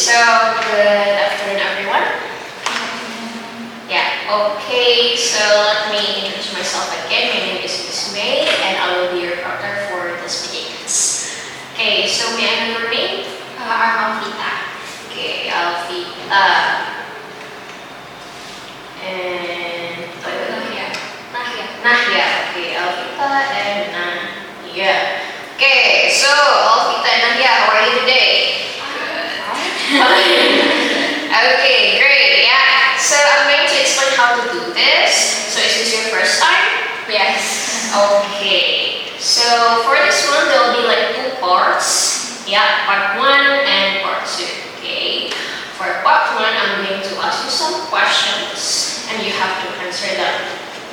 so good afternoon, everyone. Yeah, okay, so let me introduce myself again. My name is Ms Mei, and I will be your partner for this meetings. Okay, so may I know your name? I'm Alfita. Okay, Alfita. And Nahya. Okay, Alfita and Nahya. Okay, so Alfita and Nahya, how are you today? Okay, great. Yeah. So I'm going to explain how to do this. So is this your first time? Yes. Okay. So for this one, there will be like two parts. Yeah, part 1 and part 2. Okay. For part 1, I'm going to ask you some questions and you have to answer them.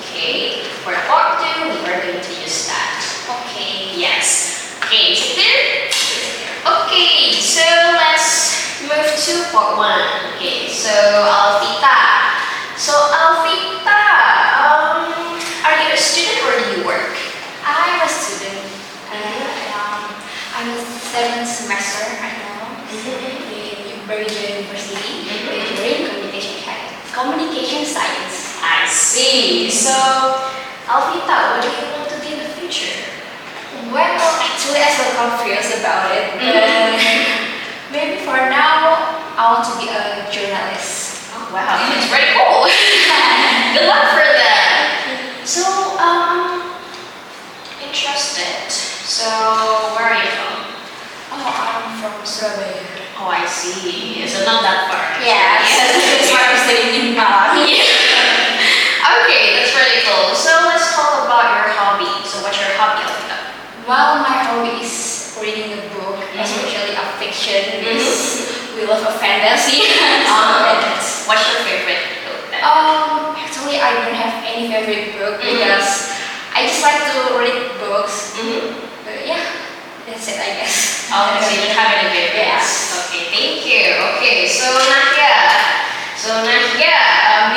Okay. For part 2, we are going to use that. Okay. Yes. Okay. Is it clear? Okay. So let's move to part 1. Okay, so Alfita. So Alfita, are you a student or do you work? I'm a student. I'm a 7th semester right now in Bergen University, majoring communication science. I see. So Alfita, what do you want to be in the future? Well, actually I'm so confused about it, but maybe for now I want to be a journalist. Oh wow, that's pretty cool. Good luck for that. So interested. So where are you from? Oh, I'm from Surabaya. Oh, I see. So not that far. Yeah, that's why I'm studying in Malang. Okay, that's pretty cool. So let's talk about your hobby. So what's your hobby, Alfita? Well, my hobby is reading a book, especially a fiction, because we love a fantasy. What's your favorite book then? Actually, I don't have any favorite book because I just like to read books. But yeah, that's it, I guess. Okay, so you don't have any favorites? Yes. Okay, thank you. Okay, so Nahya. Do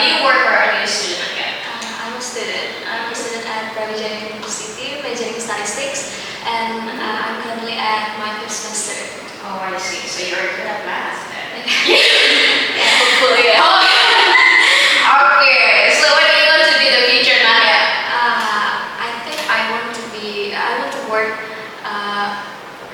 you work or are you a student, Nahya? I'm a student. I'm a student at Brawijaya University, majoring statistics, and I'm currently at my 5th semester. Oh, I see. So you're good at math then. Yeah, hopefully. Yeah. Okay, so what do you want to be in the future, Nahya? I think I want to work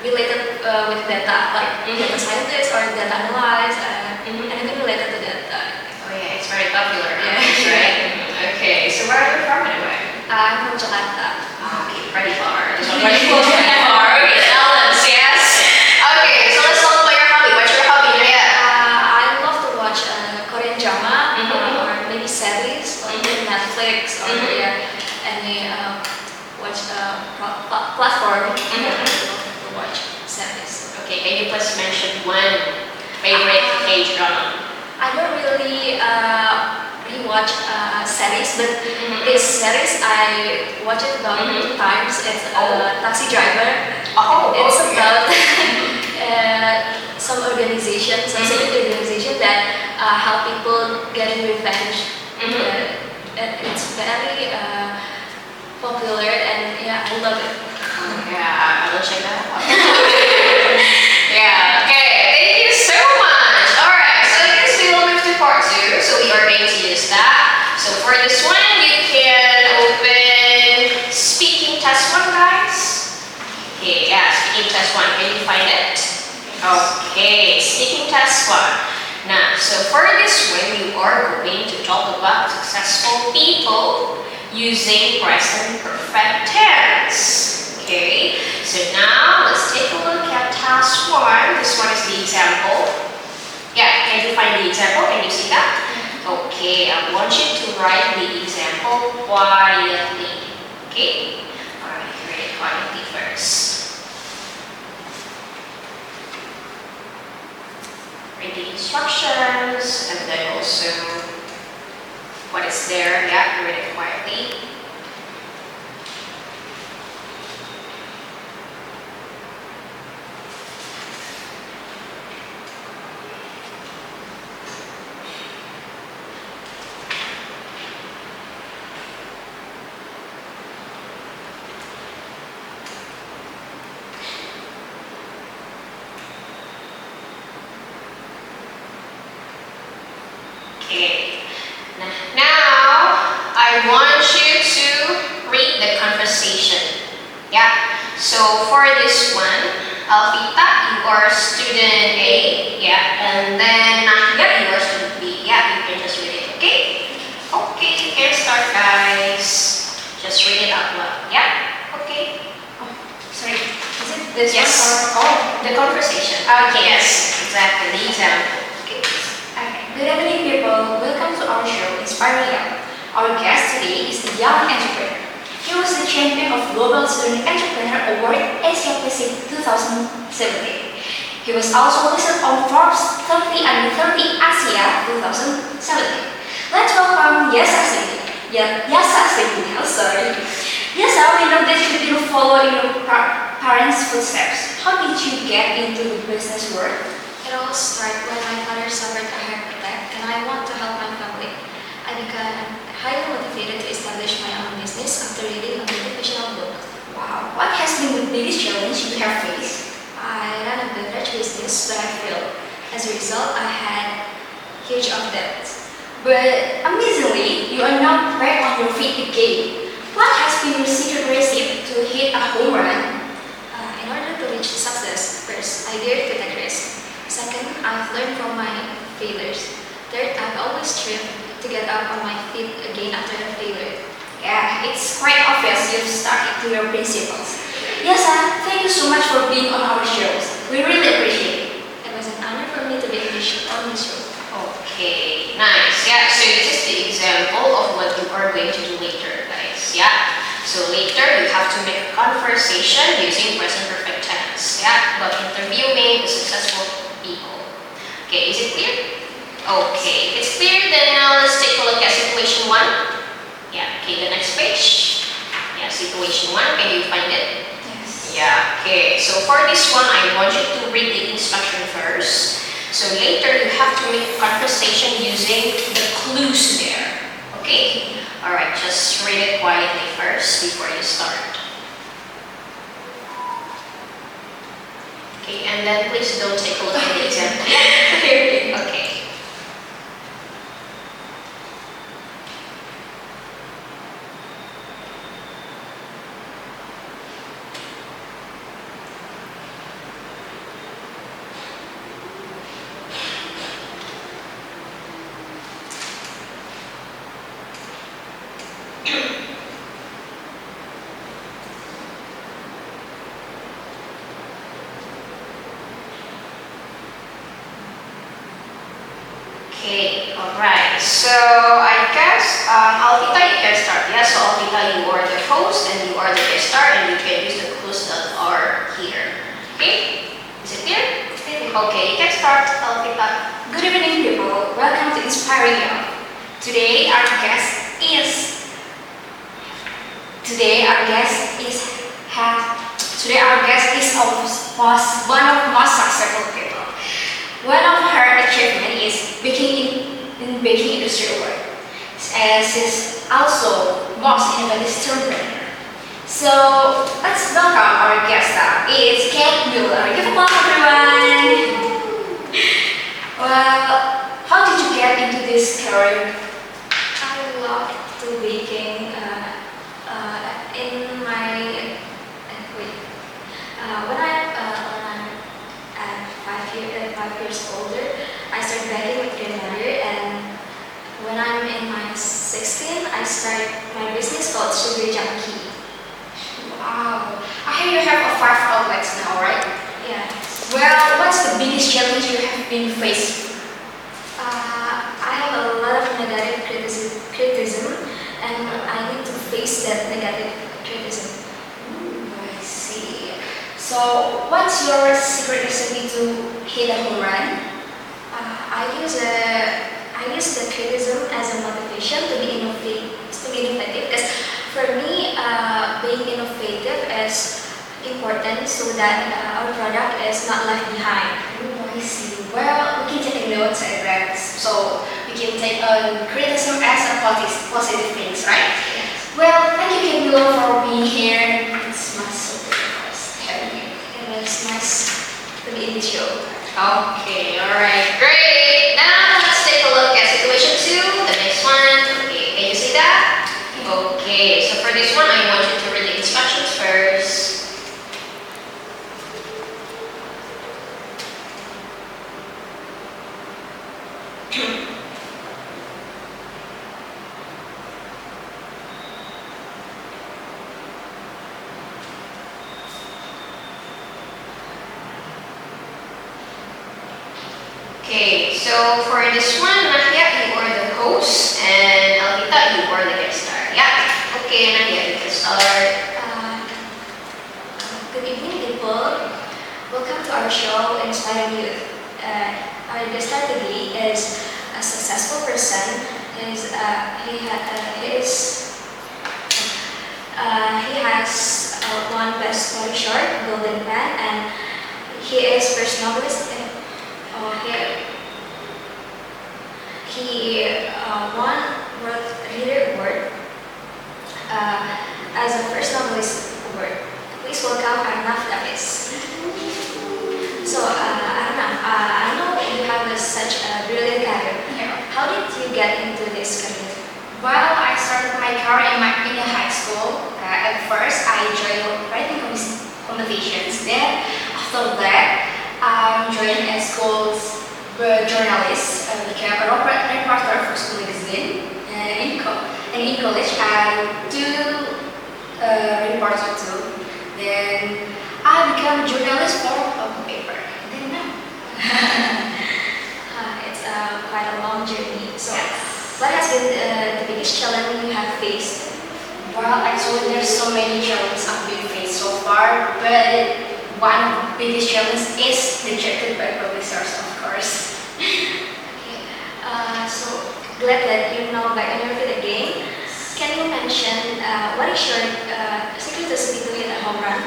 related with data, like data scientist or data analyst, anything related to data. Oh yeah, it's very popular Yeah. nowadays, right? Okay, so where are you from anyway? I'm from Jakarta. Okay, pretty far. This one pretty close, pretty far. Okay, balance, yes. Okay, so let's talk about your hobby. What's your hobby, Nahya? I love to watch Korean drama or maybe series on Netflix or any platform to watch series. Okay, can you please mention one favorite K-drama? I don't really rewatch series, but this series I watch it about 2 times. It's Taxi Driver. It's about some organization, some civic organization that help people getting revenge. It's very popular, and yeah, I love it. Yeah, I will check that out. Yeah, okay, thank you so much. Alright, so I guess we will move to part 2. So we are going to use that. So for this one, you can open speaking test 1, guys. Okay, yeah, speaking test 1. Can you find it? Okay, speaking test 1. Now, so for this one, you are going to talk about successful people using present perfect tense. Okay, so now let's take a look at task 1. This one is the example. Yeah, can you find the example? Can you see that? Okay, I want you to write the example quietly. Okay? Alright, write it quietly first. Read the instructions and then also what is there. Yeah, read it quietly. Yeah. So for this one, Alvita, you are student A. Yeah. And then Nahya, you are student B. Yeah, you can just read it. Okay. Okay, you can start, guys. Just read it out loud. Yeah. Okay. Sorry, is it this Yes. one or The conversation. Okay. Yes, exactly. The example. Okay. Good evening, people. Welcome to our show, Inspiring Young. Our guest today is the young entrepreneur. He was the champion of Global Student Entrepreneur Award Asia Pacific 2017. He was also listed on Forbes 30 Under 30 Asia 2017. Let's welcome Yasa Singh. Yasa Singh, sorry. Yasa, we know that you didn't follow in your parents' footsteps. How did you get into the business world? It all started when my father suffered a heart attack and I want to help my family. I became highly motivated to establish my own business after reading a motivational book. Wow, what has been the biggest challenge you have faced? I ran a beverage business but I failed. As a result, I had huge of debt. But amazingly, you are now back on your feet again. What has been your secret recipe to hit a home run? In order to reach success, first, I dared to take risks. Second, I've learned from my failures. Third, I've always striven to get up on my feet again after a failure. Yeah, it's quite obvious you've stuck to your principles. Yasa, thank you so much for being on our shows. We really appreciate it. It was an honor for me to be on this show. Okay, nice. Yeah, so this is the example of what you are going to do later, guys. Yeah. So later you have to make a conversation using present perfect tense. Yeah, about interviewing the successful people. Okay, is it clear? Okay, if it's clear, then now let's take a look at situation 1. Yeah, okay, the next page. Yeah, situation 1, can you find it? Yes. Yeah, okay. So for this one, I want you to read the instruction first. So later you have to make a conversation using the clues there. Okay? Alright, just read it quietly first before you start. Okay, and then please don't take a look at the example. Okay. Okay, alright. So I guess Alvita, you can start. Yeah, so Alvita, you are the host and you are the guest star and you can use the clues that are here. Okay? Is it clear? Okay, you can start, Alvita. Good evening, people. Welcome to Inspiring Young. Today our guest is one of most successful people. One of her achievements is in baking industry award. And she's also most innovative entrepreneur. So let's welcome our guest star. It's Kate Mueller. Give a applause, everyone. Well, how did you get into this career? I love to baking in my when I'm at 5 years older, I started baking with grandmother, and when I'm in my 16, I started my business called Sugar Junkie. Wow. I hear you have 5 outlets now, right? Yeah. Well, what's the biggest challenge you have been facing? I have a lot of negative criticism, and I need to face that negative criticism. I see. So, what's your secret recipe to hit a home run? I use the criticism as a motivation to be innovative. Because for me, being innovative is important so that our product is not left behind. I see. Well, we can take notes at that. So, we can take criticism as a positive things, right? Yes. Well, thank you, Camilo, for being here. It's my surprise having you. It was nice to be in the show. Okay, alright, great. Now let's take a look at situation 2, the next one. Okay, can you see that? Okay, so for this one, I want you to read the instructions first. So for this one, Nahya, you are the host, and Alvita, you are the guest star. Yeah. Okay, Nahya, you can start. Good evening, people. Welcome to our show, Inspiring Youth. Our guest star today is a successful person. He has won Best Story Short, Golden Pen, and he is first novelist. He won World Reader Award as a first novelist award. Please welcome Arnaf Davis. So, Arnaf, I know you have such a brilliant career. Yeah. How did you get into this career? Well, I started my career in high school. At first, I joined writing competitions. Then, after that, I joined a school's journalist, became a reporter for school magazine. And in college, I do reporter too. Then, I became a journalist for a paper. Then now. It's quite a long journey. So, Yes. what has been the biggest challenge you have faced? Well, actually, there's so many challenges I've been faced so far, but one of the biggest challenges is rejected by publishers, of course. Okay. So glad that you know back on your feet again. Can you mention what is your secret recipe to hit a home run?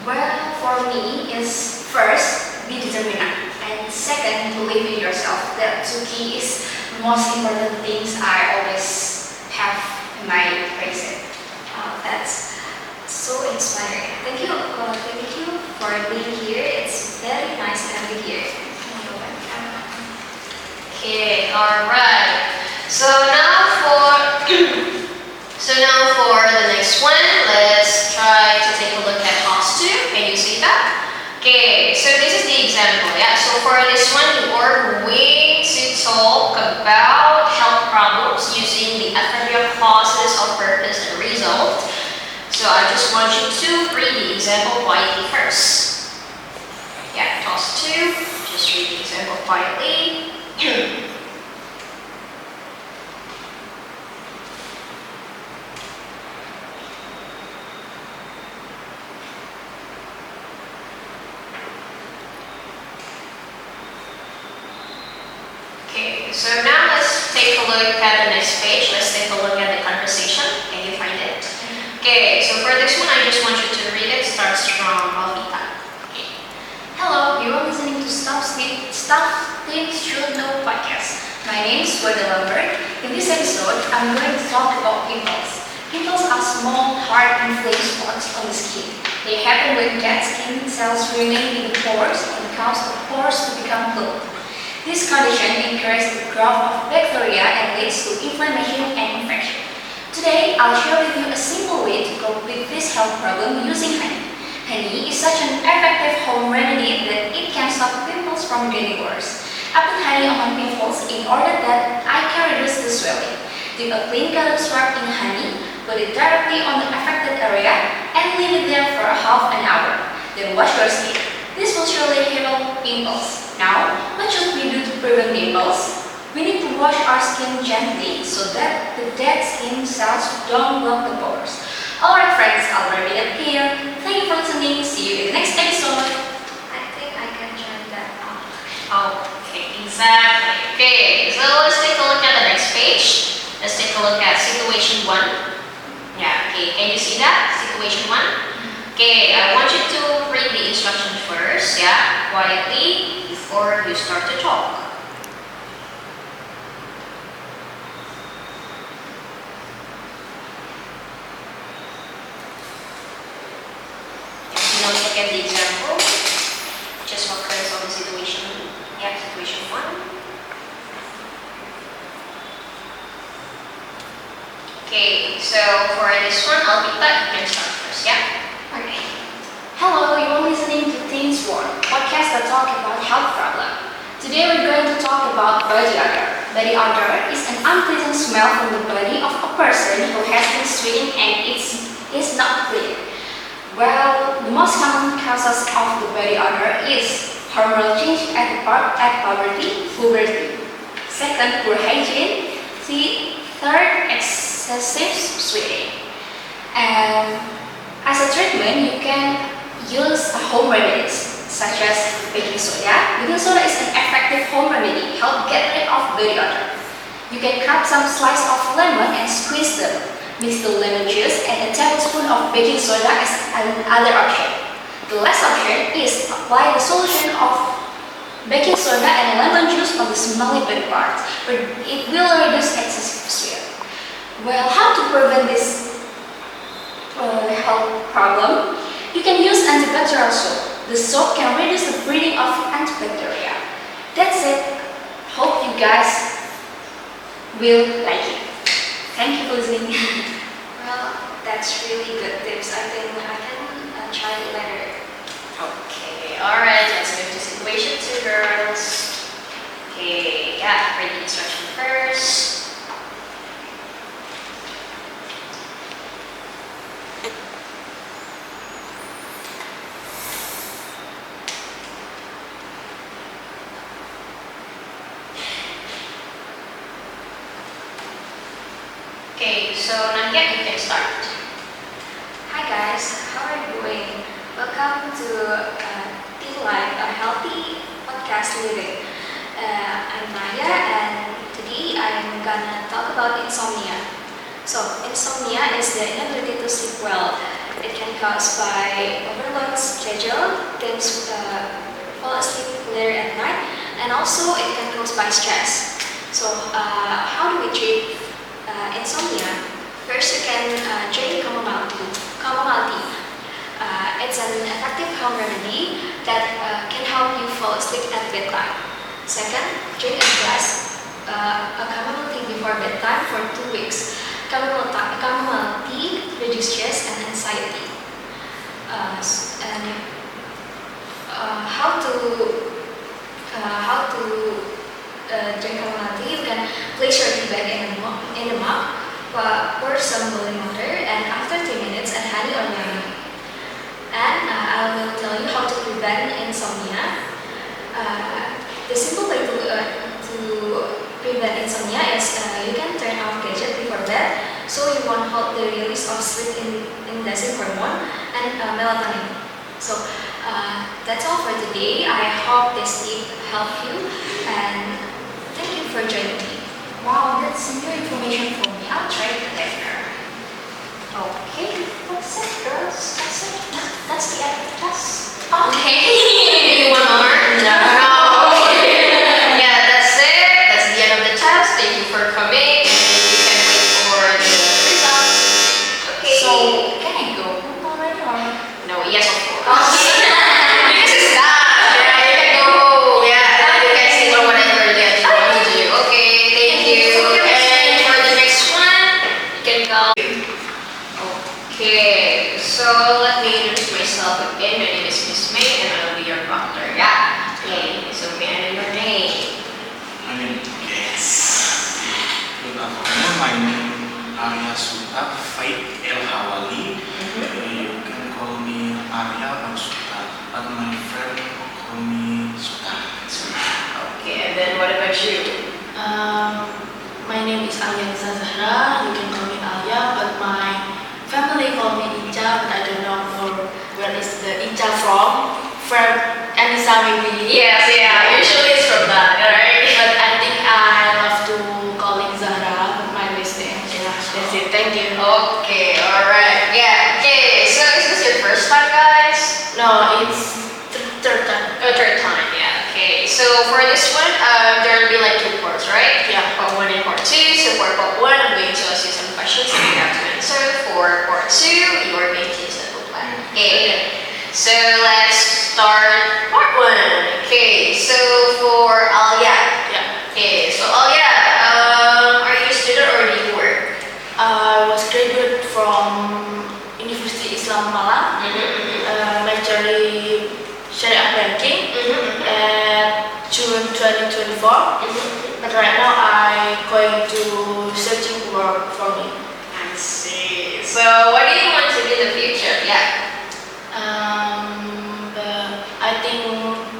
Well, for me, is first, be determined, and second, believe in yourself. That two key is the most important things I always have in my mindset. That's so inspiring. Thank you for being here. It's very nice to have you here. Okay, alright. So now for the next one, let's try to take a look at house 2. Can you see that? Okay, so this is the example. Yeah, so for this one, you are going to talk about health problems using the adverbial clauses of purpose and result. So I just want you to read the example quietly first. Yeah, task 2, just read the example quietly. Okay, so now let's take a look at the next page. Let's take a look at the conversation. Can you find it? Okay, so for this one, I just want you to read it. Starts from Alvita. Hello, you are listening to Stuff Things Should Know podcast. My name is Wada Lambert. In this episode, I'm going to talk about pimples. Pimples are small, hard, inflamed spots on the skin. They happen when dead skin cells remain in the pores and cause the pores to become clogged. This condition encourages the growth of bacteria and leads to inflammation and infection. Today, I'll share with you a simple way to cope with this health problem using honey. Honey is such an effective home remedy that it can stop pimples from getting worse. I put honey on my pimples in order that I can reduce the swelling. Dip a clean cotton swab in honey, put it directly on the affected area, and leave it there for a half an hour. Then wash your skin. This will surely heal pimples. Now, what should we do to prevent pimples? We need to wash our skin gently so that the dead skin cells don't block the pores. Alright friends, I'll wrap it up here. Thank you for listening. See you in the next episode. I think I can turn that off. Okay, exactly. Okay, so let's take a look at the next page. Let's take a look at situation 1. Yeah, okay, can you see that? Situation 1. Okay, I want you to read the instructions first, yeah, quietly before you start to talk. If you don't look at the example, just focus on the situation. Yeah, situation 1. Okay, so for this one, Alvita, you can start first, yeah? Okay. Hello, you're listening to Things One, podcast that talk about health problem. Today we're going to talk about body odor. Body odor is an unpleasant smell from the body of a person who has been sweating and is not clean. Well, the most common causes of the body odor is hormonal change at puberty. Second, poor hygiene. Third, excessive sweating. And as a treatment, you can use home remedies such as baking soda. Baking soda is an effective home remedy, help get rid of body odor. You can cut some slice of lemon and squeeze them. Mix the lemon juice and a tablespoon of baking soda as another option. The last option is apply the solution of baking soda and lemon juice on the smelly body parts, but it will reduce excessive sweat. Well, how to prevent this health problem? You can use antibacterial soap. The soap can reduce the breeding of antibacteria. That's it. Hope you guys will like it. Thank you for listening. Well, that's really good tips. I think I can try it later. Okay, alright, let's move to situation 2, girls. Okay, yeah, read the instruction first. Okay, so Nandia, you can start. Hi guys, how are you doing? Welcome to Teen Life, a healthy podcast living. I'm Naya and today I'm gonna talk about insomnia. So, insomnia is the inability to sleep well. It can be caused by overload schedule, can fall asleep later at night, and also it can cause by stress. So, how do we treat insomnia? First, you can drink chamomile tea. It's an effective home remedy that can help you fall asleep at bedtime. Second, drink a glass of chamomile tea before bedtime for 2 weeks. Chamomile tea reduces stress and anxiety. How to drink chamomile tea? You can place your tea bag in the mug, pour some boiling water, and after 3 minutes, add honey or lemon. And I will tell you how to prevent insomnia. The simple way to prevent insomnia is you can turn off gadget before bed, so you won't halt the release of sleep-inducing hormone and melatonin. So that's all for today. I hope this tip helped you, and thank you for joining me. Wow, that's new information for me. I'll try it later. Okay, that's it, girls. That's it. That's the end of the class. Okay, you want more? No. Yeah, that's it. That's the end of the test. Thank you for coming. You can wait for the results. Okay. So, can I go home already or? No, yes, of course. Because it's done. Yeah, you can go home. Yeah, you can see whatever that you want to do. Okay, thank you. And for the next one, you can go. Okay, so let me introduce myself again. My name is Ms Mei and I will be your proctor. Yeah. Okay, so may I know your name? My name is Good afternoon. My name Arya Suta Faith El Hawali. You can call me Arya or Suta, but my friend call me Suta. Okay, and then what about you? My name is Alia Zahra. You can call me Alia, but my family call me Ica, but I don't know where is the Ica from. From Anissa maybe. Yes, yeah, usually it's from that, right? But I think I love to calling Zahra, but my last name. Yeah, that's it. Thank you. Okay, alright. Yeah, okay, so is this your first time, guys? No, it's third time. Oh, third time, yeah. Okay, so for this one, there will be like 2 parts, right? Yeah. Part 1 and part 2. So for part 1, I'm going to ask you some questions that you have to answer. For part 2, you are going to use a simple plan. Okay. So let's start part 1. Okay, so for Alia. Yeah. Okay, so Alia, are you a student or do you work? I was graduate from University Islam Malang, majoring Syariah Banking at June 2024. But right now I'm going to searching work for me. I see. So what do you want to do in the future? Yeah. But I think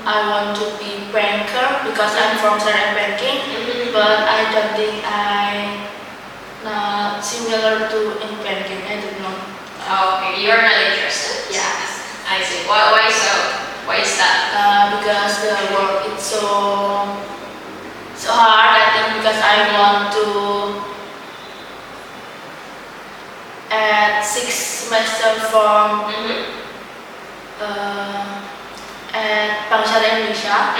I want because I'm from Syariah banking, but I don't think I not similar to in banking. I don't know. Okay, you're not interested? Yeah. I see. Why so? Why is that? Because the work is so hard. I think because I want to add 6 semester from at Bank Syariah Indonesia.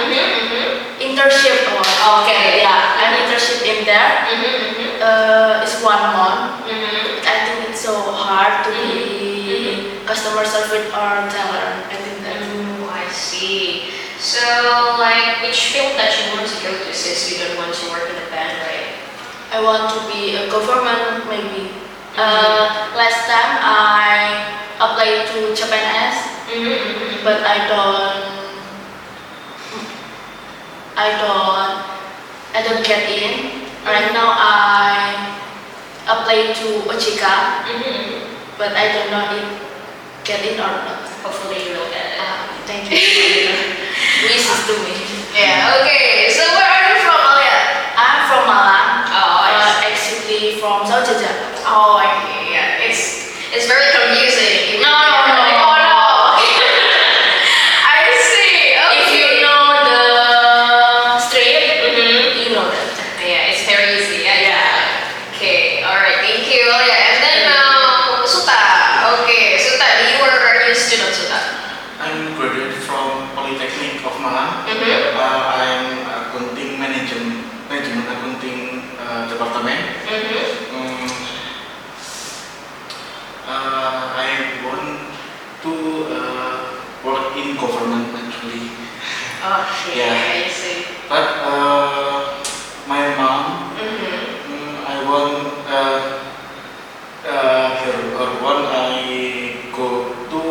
Internship. Okay. Yeah, an internship in there. It's 1 month. I think it's so hard to be customer service or teller. I think that. I see. So, like, which field that you want to go to since you don't want to work in a band, right? I want to be a government maybe. Last time I applied to Japan S, but I don't get in. Right now I applied to OJK, but I don't know if get in or not. Hopefully you will get it. Thank you. Wishes to me. Yeah, okay. So where are you from, Alia? I'm from Malang. Oh, I see. Actually from South Jogja. Oh, okay, yeah. It's very confusing. No. Oh, no. I see. Okay. If you know the street, you know that. Yeah, it's very easy. Yeah. Okay, alright, thank you. Oh, yeah. And then Suta. Okay, Suta, you are a student, Suta. I'm graduate from Polytechnic of Malang. I'm accounting management accounting department. I want to work in government actually. Okay, Yeah. I see. But my mom, I want her want I go to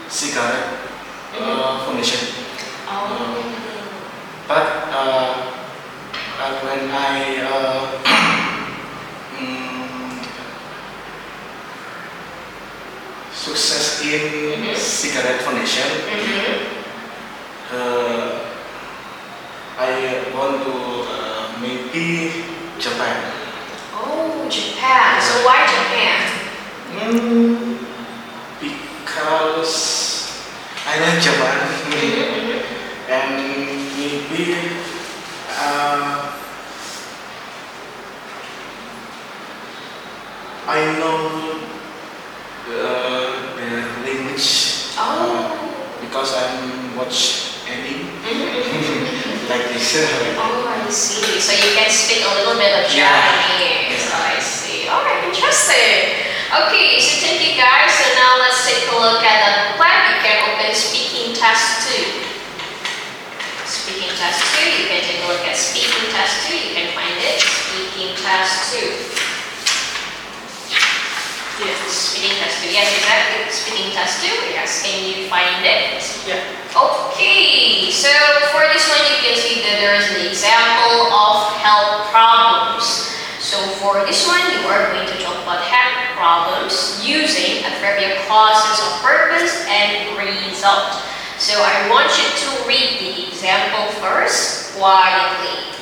cigarette foundation. But when I success in cigarette foundation, I want to maybe Japan. Oh, Japan. So why Japan? Because I like Japan and maybe I know their language because I'm watch anime like this. Oh, I see. So you can speak a little bit of Japanese. Yeah. I see. Alright, interesting. Okay, so thank you guys. So now let's take a look at the plan. You can open speaking test 2. Speaking test 2, you can take a look at speaking test 2. You can find it. Speaking test 2. Yes. Speaking test 2. Yes, exactly. Speaking test 2. Yes. Can you find it? Yeah. Okay. So for this one, you can see that there is an example of help problems. So for this one, you are going to talk about help problems using adverbial clauses of purpose and result. So I want you to read the example first quietly.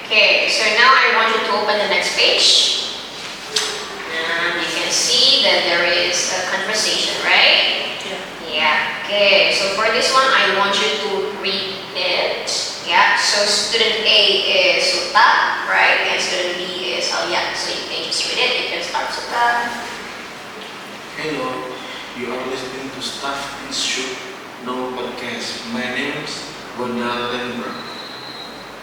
Okay, so now I want you to open the next page. And you can see that there is a conversation, right? Yeah. Okay, so for this one, I want you to read it. Yeah, so student A is Suta, right? And student B is Alia. So you can just read it. You can start, Suta. Hello, you are listening to Staff Institute No Podcast. My name is Gonda Lembert.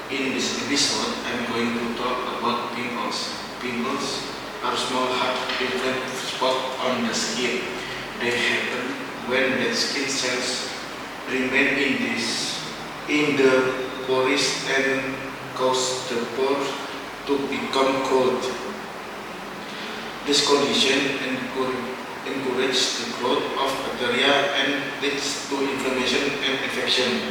In this episode, I'm going to talk about pimples. Pimples are small hard pigment spots on the skin. They happen when dead skin cells remain in these in the forest and cause the pores to become cold. This condition encourages the growth of bacteria and leads to inflammation and infection.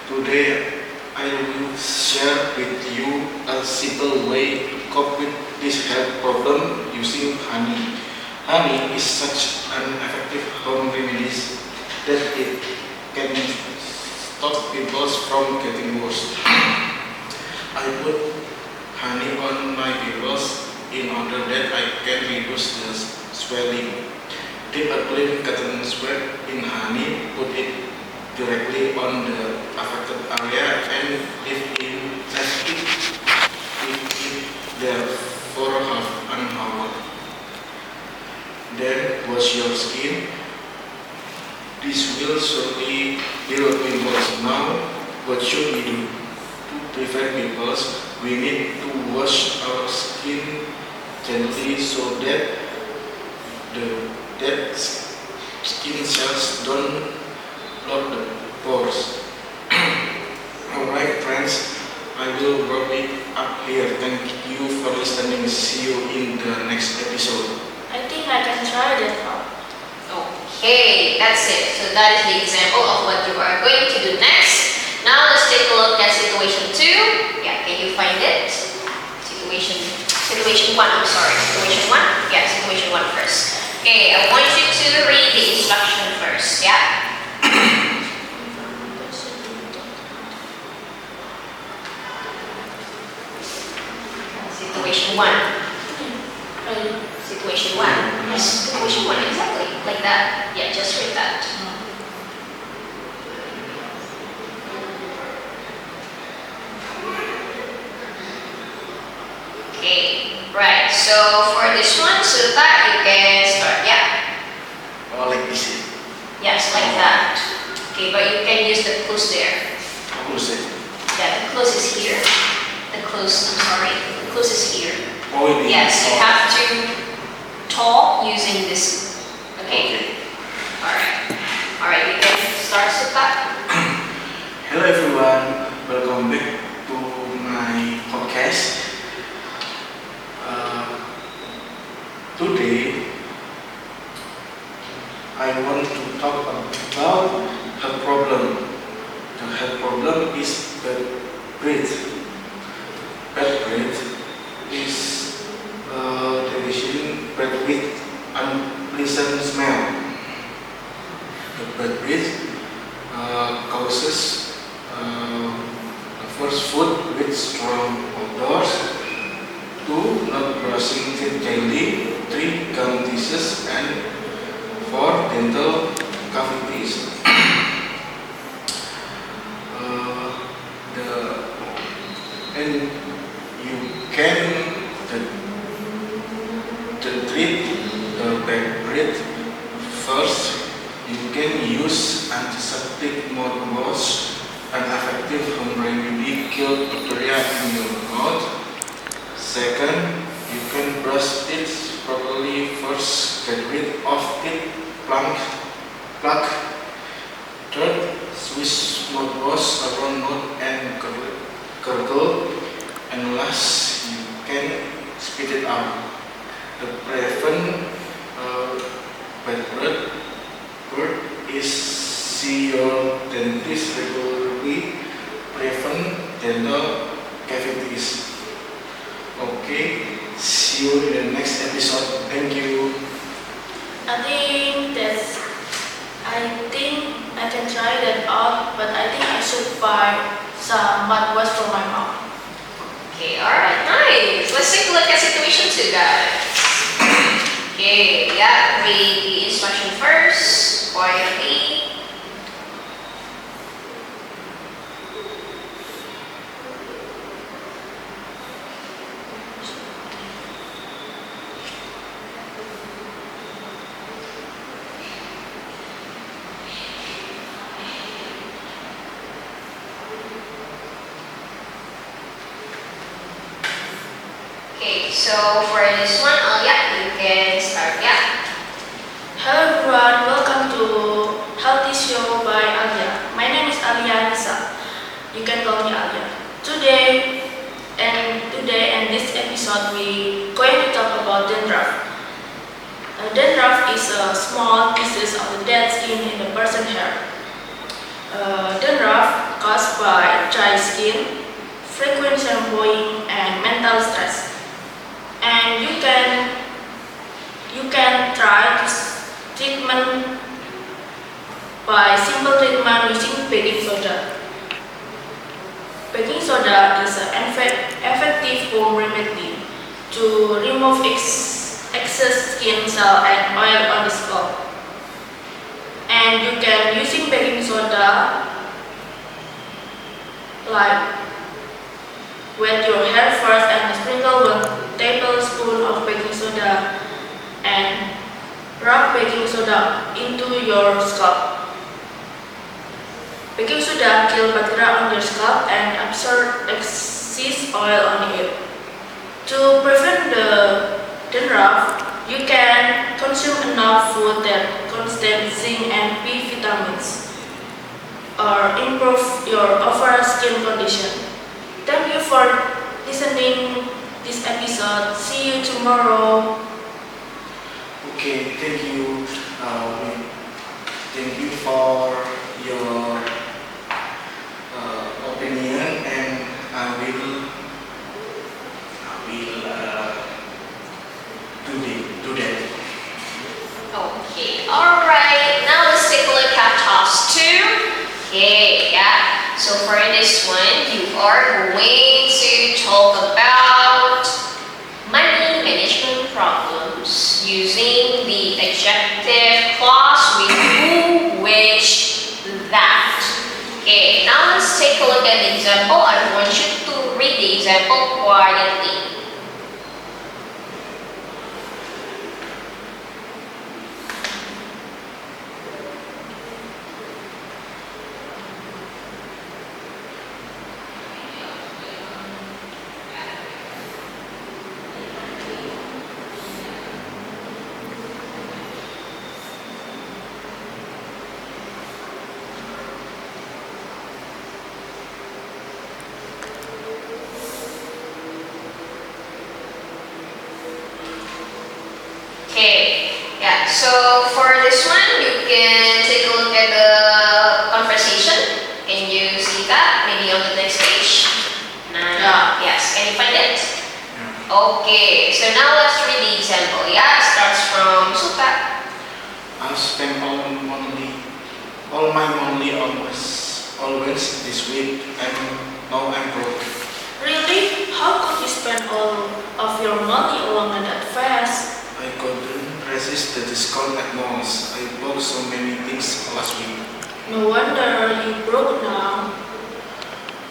Today, I will share with you a simple way to cope with this health problem using honey. Honey is such an effective home remedy that it can stop pimples from getting worse. I put honey on my pimples in order that I can reduce the swelling. Dip a clean cotton swab in honey, put it directly on the affected area and leave it there for half an hour. Then wash your skin. This will surely heal pimples. Now, what should we do? To prevent pimples, we need to wash our skin gently so that the dead skin cells don't block the pores. Alright friends, I will wrap it up here. Thank you for listening. See you in the next episode. I think I can try that out. Okay, that's it. So that is the example of what you are going to do next. Now let's take a look at situation 2. Yeah, can you find it? Situation 1, I'm sorry. Situation 1? Yeah, situation 1 first. Okay, I want you to read the instruction first, yeah? Situation 1. Situation 1. Yes, situation 1, exactly. Like that. Yeah, just read that. Okay, right. So for this one, so that you can start, yeah? Oh, like this. Yes, like that. Okay, but you can use the close there. Close it. Yeah, the close is here. The close is here. Oh, it is. Yes, you have to talk using this. Okay? Alright, you can start with that. Hello everyone, welcome back to my podcast. Today, I want to talk about health problem. The health problem is bad breath. Bad breath is definition bad with unpleasant smell. The bad breath causes first food with strong odors, 2. Not brushing teeth daily, 3. Gum disease, and 4. Dental cavities. And you can treat the bad breath. First, you can use antiseptic mouthwash, an effective home remedy kill bacteria in your mouth. Second, you can brush teeth properly. First, get rid of teeth plaque. Third, swish mouthwash around mouth and gurgle. And last, you can spit it out. The prevent bad breath is see your dentist regularly. Prevent dental cavities. Okay, see you in the next episode. Thank you. I think I can try that out, but I think I should buy some mouthwash for my mom. Okay, alright, nice. Let's take a look at situation 2, guys. Okay, yeah, read the instruction first, quietly. Okay, so for this one, yeah, you can start, yeah. Hello everyone, welcome to Healthy Show by Alia. My name is Alia Nisa. episode we going to talk about dandruff. Dandruff is a small pieces of the dead skin in the person's hair. Dandruff caused by dry skin, frequent shampooing, and mental stress. And you can try this treatment by simple treatment using baking soda. Baking soda is an effective home remedy to remove excess skin cell and oil on the scalp. And you can using baking soda like wet your hair first and sprinkle 1 tablespoon of baking soda and rub baking soda into your scalp. Baking soda kills bacteria on your scalp and absorb excess oil on it. To prevent the dandruff, you can consume enough food that contains zinc and B vitamins or improve your overall skin condition. Thank you for listening this episode. See you tomorrow. Okay, thank you. Thank you for your opinion, and I will do that. Okay, alright. Now let's take a look at task 2. Okay, yeah. So for this one, you are going to talk about money management problems using the adjective clause with who, which, that. Okay, now let's take a look at the example. I want you to read the example quietly. Okay, yeah, so for this one, you can take a look at the conversation. Can you see that? Maybe on the next page? Yeah. Yes, can you find it? Yeah. Okay, so now let's read the example. Yeah, it starts from Suka. I spent all my money always this week, and now I'm broke. Really? How could you spend all of your money along that fast? I couldn't resist the discount at malls. I bought so many things last week. No wonder you broke now.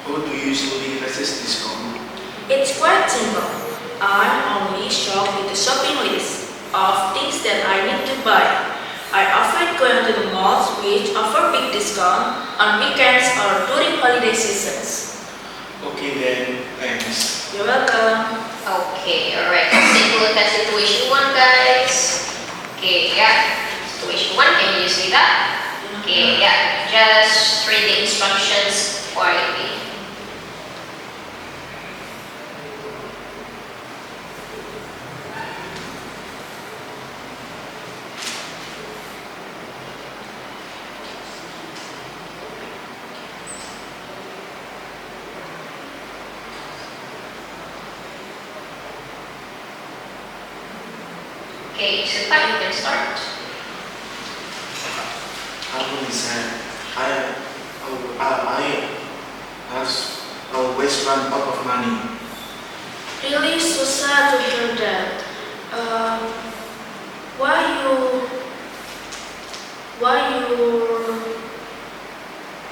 How do you usually resist discount? It's quite simple. I'm only shocked with the shopping list of things that I need to buy. I avoid going to the malls which offer big discount on weekends or during holiday seasons. Okay then, thanks. You're welcome. Okay, alright, let's take a look at situation 1, guys. Okay, yeah, situation 1, can you see that? Okay, yeah, just read the instructions quietly. Okay, so you can start. How is that? I have always run out of money. Really so sad to hear that. Why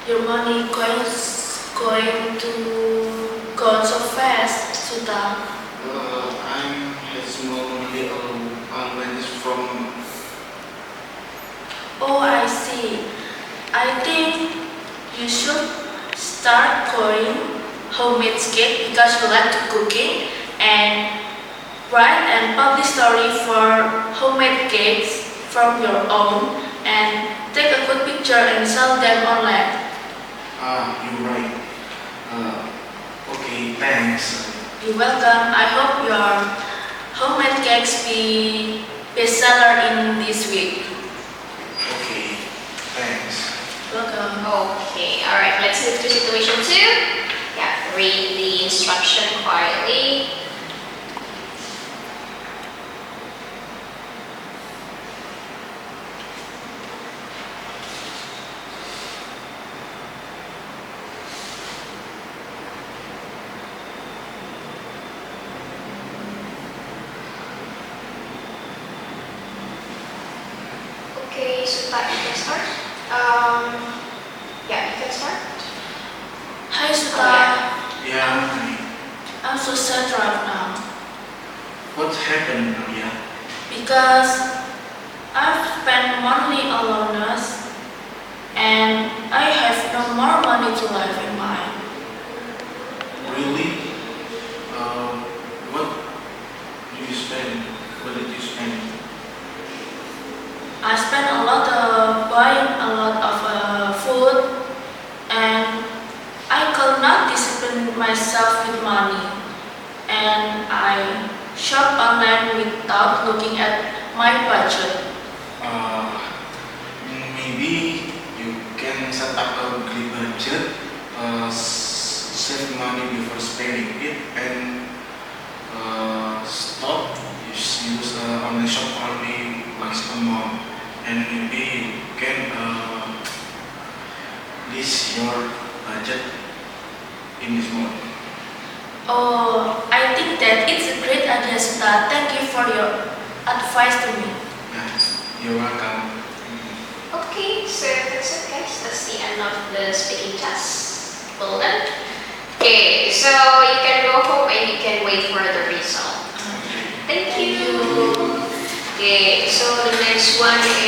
your money going to go so fast, Suta? I'm small only always from. Oh, I see. I think you should start going homemade cake because you like to cooking and write and publish story for homemade cakes from your own and take a good picture and sell them online. You're right. Okay, thanks. You're welcome. I hope you are bestseller in this week. Okay, thanks. Welcome. Okay, alright, let's move to situation 2. Yeah, read the instruction quietly. Okay, so that you can start. Yeah, you can start. Hi Suta, Yeah, I'm so sad right now what happened, Maria? because I've spent money aloneness and I have no more money to live in mine. Really? What do you spend? What did you spend? I spent a lot of buying a lot of food and I could not discipline myself with money and I shop online without looking at my budget. Uh, Maybe you can set up a grid budget, save money before spending it, and stop use online shop only once a month. And maybe you can list your budget in this month. Oh, I think that it's a great idea, Suta. Thank you for your advice to me. Yeah, you're welcome. Okay, so that's it guys. That's the end of the speaking test. Well done. Okay, so you can go home and you can wait for the result. Thank you. Okay, so the next one is